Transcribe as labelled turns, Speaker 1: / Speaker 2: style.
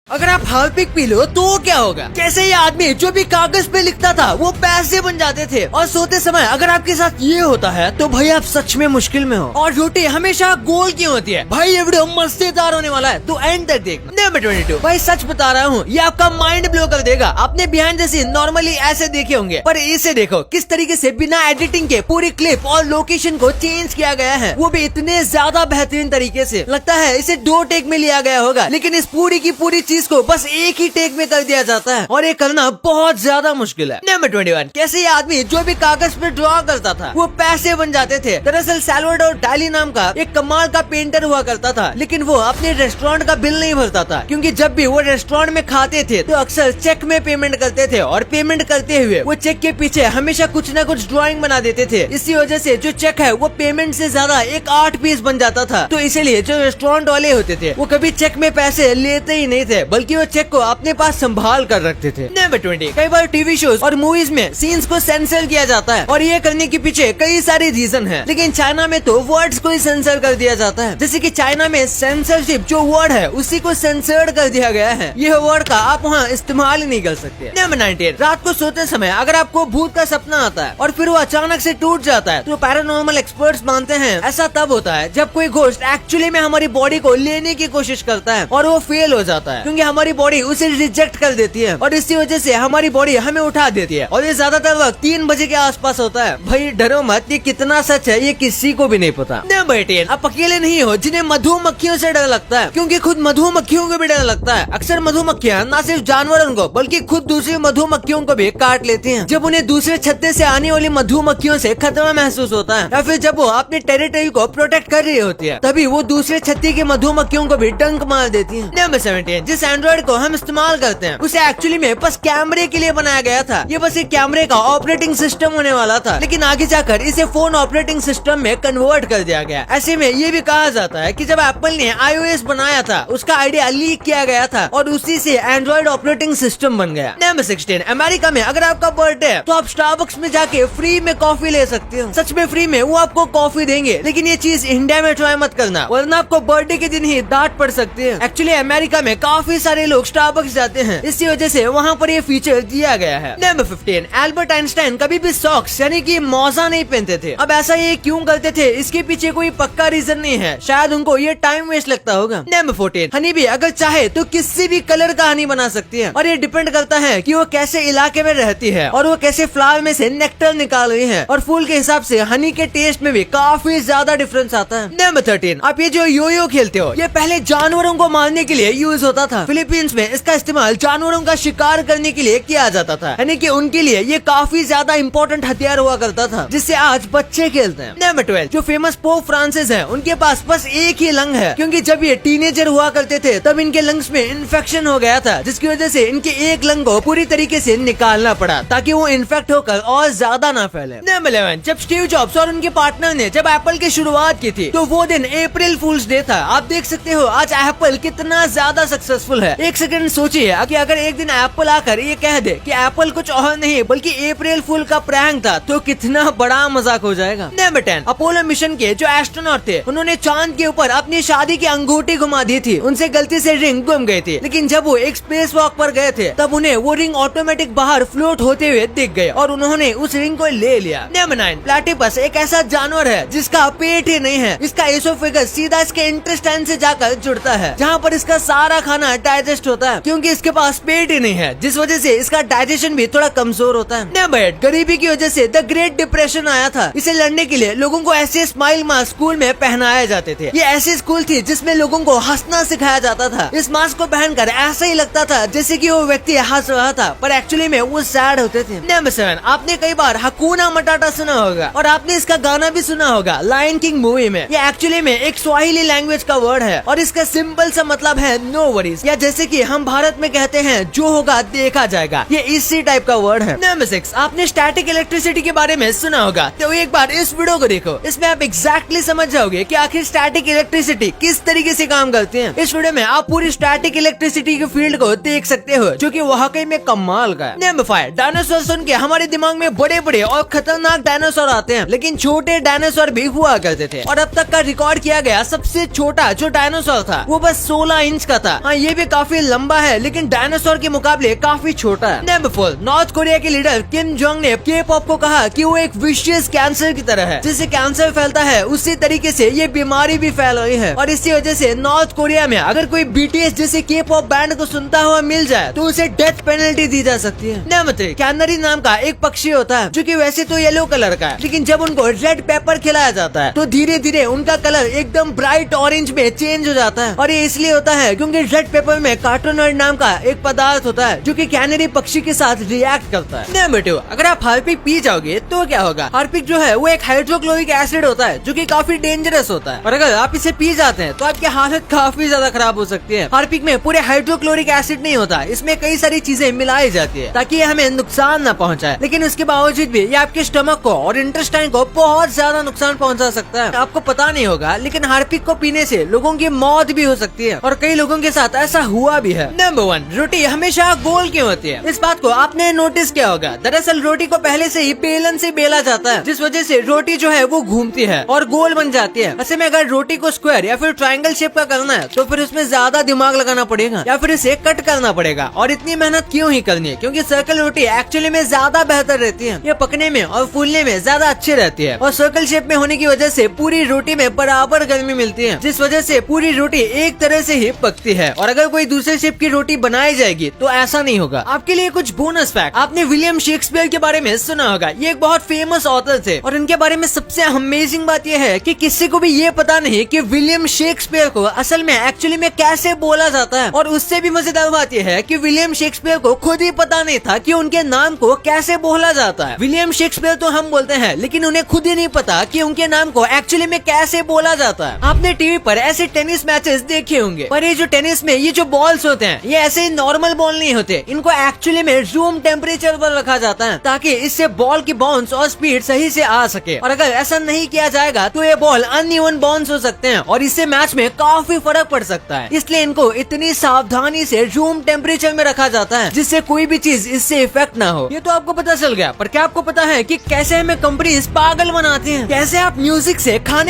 Speaker 1: अगर आप Harpic P low तो क्या होगा? कैसे ये आदमी जो भी कागज पे लिखता था वो पैसे बन जाते थे। और सोते समय अगर आपके साथ ये होता है तो भाई आप सच में मुश्किल में हो। और रोटी हमेशा गोल क्यों होती है? भाई ये वीडियो मजेदार होने वाला है तो एंड तक देख। नंबर 22, भाई सच बता रहा हूँ ये आपका माइंड ब्लो कर देगा। आपने बिहाइंड द सीन नॉर्मली ऐसे देखे होंगे, पर इसे देखो किस तरीके से बिना एडिटिंग के पूरी क्लिप और लोकेशन को चेंज किया गया है, वो भी इतने ज्यादा बेहतरीन तरीके से। लगता है इसे 2 टेक में लिया गया होगा, लेकिन इस पूरी की पूरी चीज को बस एक ही टेक में कर दिया जाता है और ये करना बहुत ज्यादा मुश्किल है। नंबर 21, कैसे ये आदमी जो भी कागज पे ड्रॉ करता था वो पैसे बन जाते थे। दरअसल सैल्वाडोर डाली नाम का एक कमाल का पेंटर हुआ करता था, लेकिन वो अपने रेस्टोरेंट का बिल नहीं भरता था, क्योंकि जब भी वो रेस्टोरेंट में खाते थे तो अक्सर चेक में पेमेंट करते थे और पेमेंट करते हुए वो चेक के पीछे हमेशा कुछ न कुछ ड्राइंग बना देते थे। इसी वजह से जो चेक है वो पेमेंट से ज्यादा एक आर्ट पीस बन जाता था। तो इसीलिए जो रेस्टोरेंट वाले होते थे वो कभी चेक में पैसे लेते ही नहीं थे, बल्कि वो चेक को अपने पास संभाल कर रखते थे। नंबर 20, कई बार टीवी शोज और मूवीज में सीन्स को सेंसर किया जाता है और ये करने के पीछे कई सारे रीजन है, लेकिन चाइना में तो वर्ड्स को ही सेंसर कर दिया जाता है। जैसे कि चाइना में सेंसरशिप जो वर्ड है उसी को सेंसर्ड कर दिया गया है। यह वर्ड का आप वहाँ इस्तेमाल ही नहीं कर सकते। नंबर 19, रात को सोते समय अगर आपको भूत का सपना आता है और फिर वो अचानक से टूट जाता है तो पैरानॉर्मल एक्सपर्ट्स मानते हैं ऐसा तब होता है जब कोई घोस्ट एक्चुअली में हमारी बॉडी को लेने की कोशिश करता है और वो फेल हो जाता है, क्योंकि हमारी बॉडी उसे रिजेक्ट कर देती है और इसी वजह से हमारी बॉडी हमें उठा देती है। और ये ज्यादातर वक्त 3 बजे के आसपास होता है। भाई डरो मत, ये कितना सच है ये किसी को भी नहीं पता। नंबर 18, आप अकेले नहीं हो जिन्हें मधुमक्खियों से डर लगता है, क्योंकि खुद मधुमक्खियों को भी डर लगता है। अक्सर मधुमक्खियाँ न सिर्फ जानवरों को बल्कि खुद दूसरी मधुमक्खियों को भी काट लेती हैं। जब उन्हें दूसरे छत्ते से आने वाली मधुमक्खियों से खतरा महसूस होता है या फिर जब वो अपने टेरिटरी को प्रोटेक्ट कर रही होती है, तभी वो दूसरे छत्ते की मधुमक्खियों को भी डंक मार देती है। नंबर 17, जिस एंड्रॉइड को हम इस्तेमाल करते हैं उसे एक्चुअली में बस कैमरे के लिए बनाया गया था। ये बस एक कैमरे का ऑपरेटिंग सिस्टम होने वाला था, लेकिन आगे जाकर इसे फोन ऑपरेटिंग सिस्टम में कन्वर्ट कर दिया गया। ऐसे में ये भी कहा जाता है कि जब एप्पल ने iOS बनाया था उसका आइडिया लीक किया गया था और उसी से एंड्रॉइड ऑपरेटिंग सिस्टम बन गया। नंबर 16, अमेरिका में अगर आपका बर्थडे है तो आप स्टारबक्स में जाके फ्री में कॉफी ले सकते हो। सच में फ्री में वो आपको कॉफी देंगे, लेकिन ये चीज इंडिया में ट्राई मत करना, वरना आपको बर्थडे के दिन ही डांट पड़ सकती है। एक्चुअली अमेरिका में काफी सारे लोग स्टारबक्स जाते हैं, इसी वजह से वहाँ पर ये फीचर दिया गया है। नंबर 15, एल्बर्ट आइंस्टाइन कभी भी सॉक्स यानी कि मोजा नहीं पहनते थे। अब ऐसा ये क्यों करते थे इसके पीछे कोई पक्का रीजन नहीं है, शायद उनको ये टाइम वेस्ट लगता होगा। नंबर 14, हनी भी अगर चाहे तो किसी भी कलर का हनी बना सकती है और ये डिपेंड करता है कि वो कैसे इलाके में रहती है और वो कैसे फ्लावर में से नेक्टर निकाल रही है, और फूल के हिसाब से हनी के टेस्ट में भी काफी ज्यादा डिफरेंस आता है। नंबर 13, आप ये जो यो खेलते हो ये पहले जानवरों को मारने के लिए यूज होता था। फिलीपींस में इसका इस्तेमाल जानवरों का शिकार करने के लिए किया जाता था, यानी कि उनके लिए ये काफी ज्यादा इम्पोर्टेंट हथियार हुआ करता था जिससे आज बच्चे खेलते हैं। नंबर 12, जो फेमस पोप फ्रांसिस हैं उनके पास बस एक ही लंग है, क्योंकि जब ये टीनेजर हुआ करते थे तब इनके लंग्स में इन्फेक्शन हो गया था, जिसकी वजह से इनके एक लंग को पूरी तरीके से निकालना पड़ा ताकि वो इन्फेक्ट होकर और ज्यादा ना फैले। नंबर 11, जब स्टीव जॉब्स और उनके पार्टनर ने जब एप्पल की शुरुआत की थी तो वो दिन अप्रैल फूल्स डे था। आप देख सकते हो आज एप्पल कितना ज्यादा सक्सेसफुल है। एक सेकंड सोचिए कि अगर एक दिन एप्पल आकर ये कह दे कि एप्पल कुछ और नहीं बल्कि अप्रैल फूल का प्रैंक था तो कितना बड़ा मजाक हो जाएगा। नंबर 10, अपोलो मिशन के जो एस्ट्रोनॉट थे उन्होंने चांद के ऊपर अपनी शादी की अंगूठी घुमा दी थी। उनसे गलती से रिंग गुम गई थी, लेकिन जब वो एक स्पेस वॉक पर गए थे तब उन्हें वो रिंग ऑटोमेटिक बाहर फ्लोट होते हुए दिख गए और उन्होंने उस रिंग को ले लिया। नंबर 9, प्लेटिपस एक ऐसा जानवर है जिसका पेट ही नहीं है। इसका एसोफेगस सीधा इसके इंटेस्टाइन से जाकर जुड़ता है, जहाँ पर इसका सारा खाना डाइजेस्ट होता है, क्योंकि इसके पास पेट ही नहीं है, जिस वजह से इसका डाइजेशन भी थोड़ा कमजोर होता है। नंबर 8, गरीबी की वजह से द ग्रेट डिप्रेशन आया था। इसे लड़ने के लिए लोगों को ऐसे स्माइल मास्क स्कूल में पहनाए जाते थे। ये ऐसी स्कूल थी जिसमें लोगों को हंसना सिखाया जाता था। इस मास्क को पहनकर ऐसा ही लगता था जैसे कि वो व्यक्ति हंस रहा था, पर एक्चुअली में वो सैड होते थे। नंबर 7, आपने कई बार हकूना मटाटा सुना होगा और आपने इसका गाना भी सुना होगा लायन किंग मूवी में। ये एक्चुअली में एक स्वाहिली लैंग्वेज का वर्ड है और इसका सिंपल सा मतलब है नो वरीज, या जैसे कि हम भारत में कहते हैं जो होगा देखा जाएगा। ये इसी टाइप का वर्ड है। नंबर 6, आपने स्टैटिक इलेक्ट्रिसिटी के बारे में सुना होगा, तो एक बार इस वीडियो को देखो, इसमें आप एग्जैक्टली समझ जाओगे कि आखिर स्टैटिक इलेक्ट्रिसिटी किस तरीके से काम करती है। इस वीडियो में आप पूरी स्टैटिक इलेक्ट्रिसिटी के फील्ड को देख सकते हो, जो कि वाकई में कमाल का है। नंबर 5, डायनासोर सुन के हमारे दिमाग में बड़े बड़े और खतरनाक डायनासोर आते हैं, लेकिन छोटे डायनासोर भी हुआ करते थे और अब तक का रिकॉर्ड किया गया सबसे छोटा जो डायनासोर था वो बस 16 इंच का था। हाँ, ये भी काफी लंबा है, लेकिन डायनासोर के मुकाबले काफी छोटा है। नंबर 4, नॉर्थ कोरिया के लीडर किम जोंग ने के पॉप को कहा कि वो एक विशियस कैंसर की तरह है। जैसे कैंसर फैलता है उसी तरीके से ये बीमारी भी फैल रही है, और इसी वजह से नॉर्थ कोरिया में अगर कोई बीटीएस जैसे के पॉप बैंड को सुनता हुआ मिल जाए तो उसे डेथ पेनल्टी दी जा सकती है। नंबर 3, कैनरी नाम का एक पक्षी होता है जो कि वैसे तो येलो कलर का है, लेकिन जब उनको रेड पेपर खिलाया जाता है तो धीरे धीरे उनका कलर एकदम ब्राइट ऑरेंज में चेंज हो जाता है। और ये इसलिए होता है क्योंकि रेड पेपर में कार्टोनॉइड नाम का एक पदार्थ होता है जो कि कैनरी पक्षी के साथ रिएक्ट करता है। नंबर 2, अगर आप हार्पिक पी जाओगे तो क्या होगा। हार्पिक जो है वो एक हाइड्रोक्लोरिक एसिड होता है जो कि काफी डेंजरस होता है, और अगर आप इसे पी जाते हैं तो आपकी हालत काफी ज्यादा खराब हो सकती है। हार्पिक में पूरे हाइड्रोक्लोरिक एसिड नहीं होता, इसमें कई सारी चीजें मिलाई जाती है ताकि ये हमें नुकसान न पहुंचाए, लेकिन उसके बावजूद भी ये आपके स्टमक को और इंटेस्टाइन को बहुत ज्यादा नुकसान पहुंचा सकता है। आपको पता नहीं होगा, लेकिन हार्पिक को पीने से लोगों की मौत भी हो सकती है, और कई लोगों के साथ ऐसा हुआ भी है। नंबर 1, रोटी हमेशा गोल क्यों होती है। इस बात को आपने नोटिस किया होगा। दरअसल रोटी को पहले से ही बेलन से बेला जाता है, जिस वजह से रोटी जो है वो घूमती है और गोल बन जाती है। ऐसे में अगर रोटी को स्क्वायर या फिर ट्रायंगल शेप का करना है तो फिर उसमें ज्यादा दिमाग लगाना पड़ेगा या फिर इसे कट करना पड़ेगा, और इतनी मेहनत क्यों ही करनी है, क्योंकि सर्कल रोटी एक्चुअली में ज्यादा बेहतर रहती है। ये पकने में और फूलने में ज्यादा अच्छी रहती है, और सर्कल शेप में होने की वजह से पूरी रोटी में बराबर गर्मी मिलती है, जिस वजह से पूरी रोटी एक तरह से ही पकती है। और अगर कोई दूसरे शेप की रोटी बनाई जाएगी तो ऐसा नहीं होगा। आपके लिए कुछ बोनस फैक्ट, आपने विलियम शेक्सपियर के बारे में सुना होगा। ये एक बहुत फेमस ऑथर थे, और इनके बारे में सबसे अमेजिंग बात यह है कि किसी को भी ये पता नहीं कि विलियम शेक्सपियर को असल में एक्चुअली में कैसे बोला जाता है। और उससे भी मजेदार बात यह है कि विलियम शेक्सपियर को खुद ही पता नहीं था कि उनके नाम को कैसे बोला जाता है। विलियम शेक्सपियर तो हम बोलते हैं, लेकिन उन्हें खुद ही नहीं पता कि उनके नाम को एक्चुअली में कैसे बोला जाता है। आपने टीवी पर ऐसे टेनिस मैचेस देखे होंगे, पर ये जो टेनिस में ये जो बॉल्स होते हैं ये ऐसे नॉर्मल बॉल नहीं होते, इनको एक्चुअली में रूम टेम्परेचर पर रखा जाता है ताकि इससे बॉल की बाउंस और स्पीड सही से आ सके। और अगर ऐसा नहीं किया जाएगा तो ये बॉल अनइवन बाउंस हो सकते हैं, और इससे मैच में काफी फर्क पड़ सकता है। इसलिए इनको इतनी सावधानी से रूम टेम्परेचर में रखा जाता है जिससे कोई भी चीज इससे इफेक्ट ना हो। ये तो आपको पता चल गया, पर क्या आपको पता है कि कैसे हमें कंपनीज पागल बनाती हैं, कैसे आप म्यूजिक से खाने